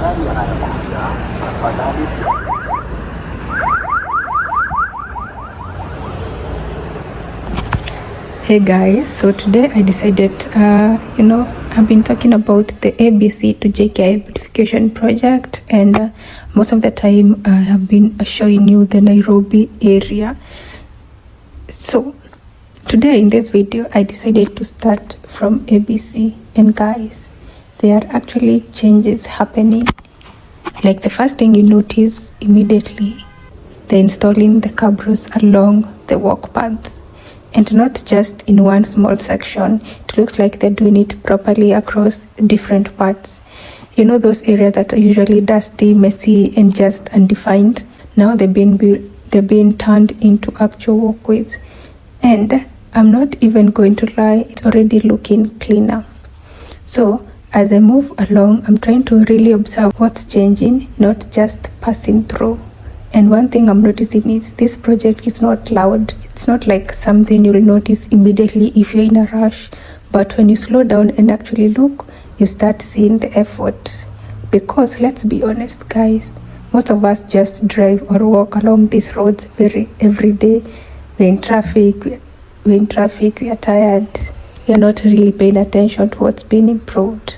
Hey guys, so today I decided, I've been talking about the ABC to JKIA beautification project, and most of the time I have been showing you the Nairobi area. So today in this video I decided to start from ABC, and guys, there are actually changes happening. Like the first thing you notice immediately, they're installing the cabros along the walk paths. And not just in one small section. It looks like they're doing it properly across different parts. You know those areas that are usually dusty, messy, and just undefined? Now they're being turned into actual walkways. And I'm not even going to lie, it's already looking cleaner. So as I move along, I'm trying to really observe what's changing, not just passing through. And one thing I'm noticing is this project is not loud. It's not like something you'll notice immediately if you're in a rush. But when you slow down and actually look, you start seeing the effort. Because let's be honest, guys, most of us just drive or walk along these roads every day. We're in traffic, we are tired. We're not really paying attention to what's being improved.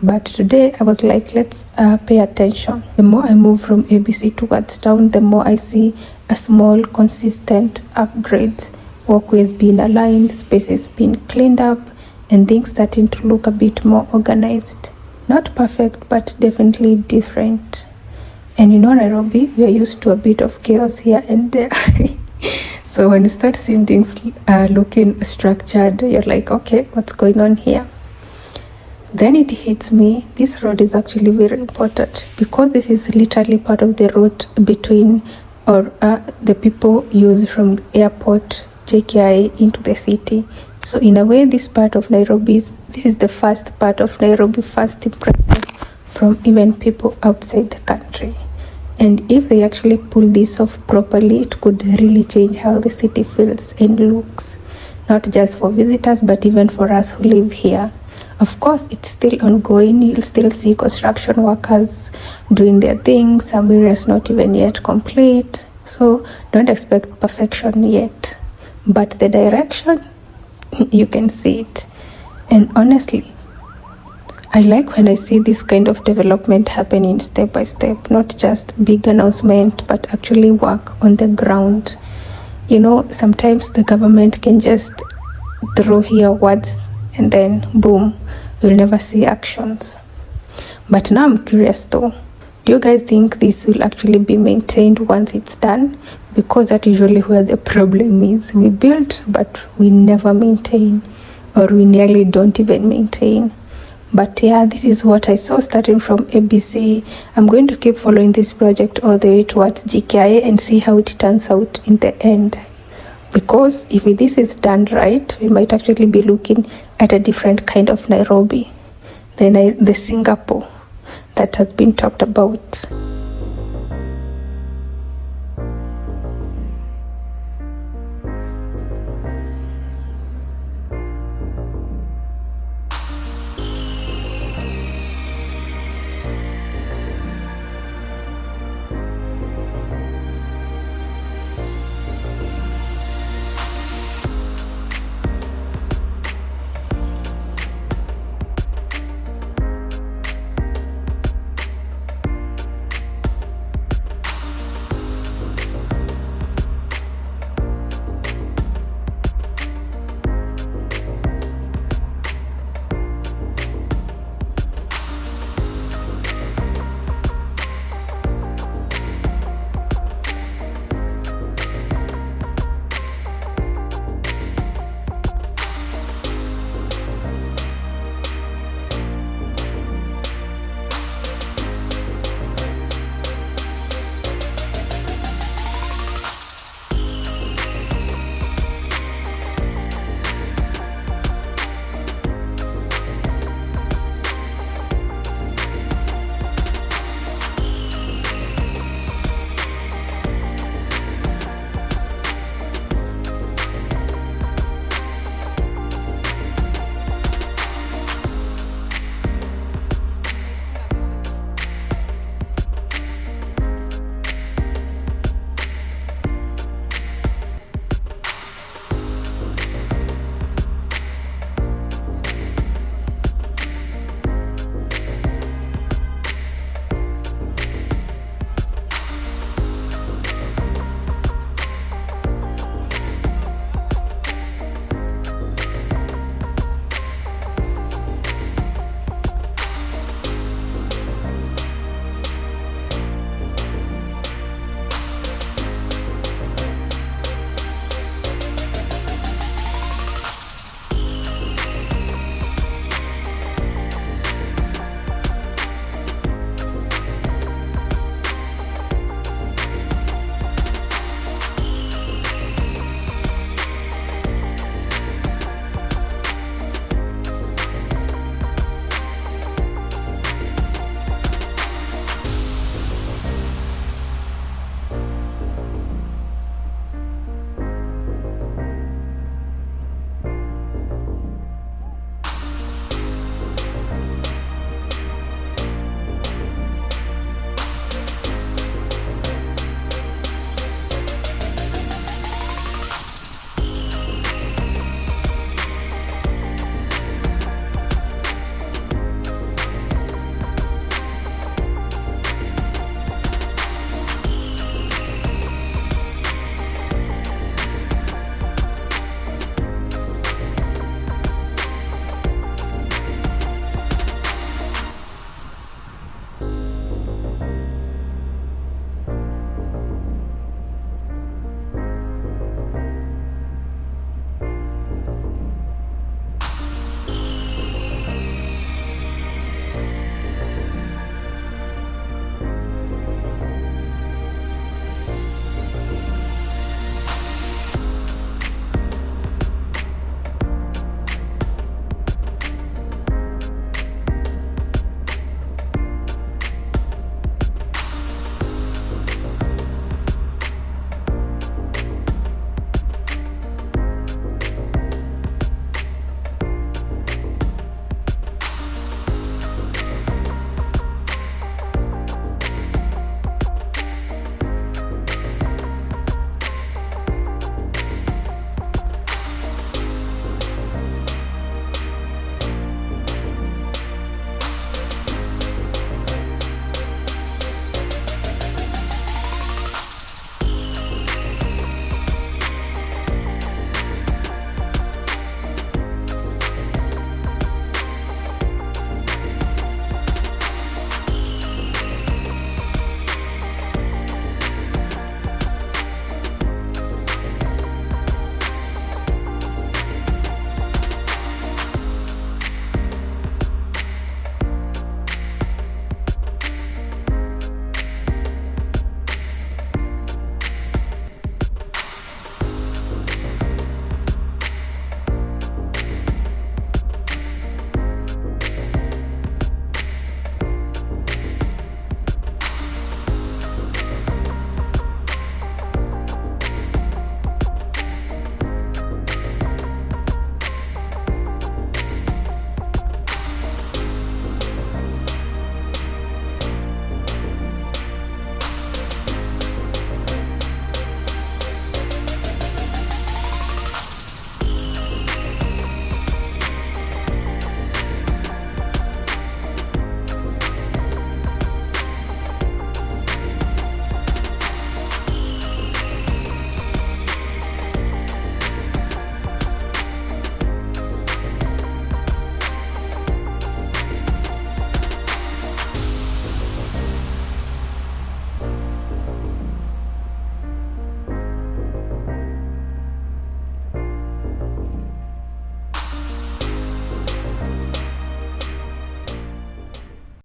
But today I was like, let's pay attention. The more I move from ABC towards town, the more I see a small, consistent upgrade. Walkways being aligned, spaces being cleaned up, and things starting to look a bit more organized. Not perfect, but definitely different. And you know, Nairobi, we are used to a bit of chaos here and there. So when you start seeing things looking structured, you're like, okay, what's going on here? Then it hits me, this road is actually very important because this is literally part of the route between the people use from airport JKIA into the city. So in a way, this part of Nairobi this is the first part of Nairobi, first impression from even people outside the country. And if they actually pull this off properly, it could really change how the city feels and looks, not just for visitors, but even for us who live here. Of course, it's still ongoing. You'll still see construction workers doing their things. Some areas not even yet complete. So don't expect perfection yet. But the direction, you can see it. And honestly, I like when I see this kind of development happening step by step, not just big announcement, but actually work on the ground. You know, sometimes the government can just throw here words and then boom, we'll never see actions. But now I'm curious though, do you guys think this will actually be maintained once it's done? Because that's usually where the problem is. We build, but we never maintain, or we nearly don't even maintain. But yeah, this is what I saw starting from ABC. I'm going to keep following this project all the way towards JKIA and see how it turns out in the end. Because if this is done right, we might actually be looking at a different kind of Nairobi, the Singapore that has been talked about.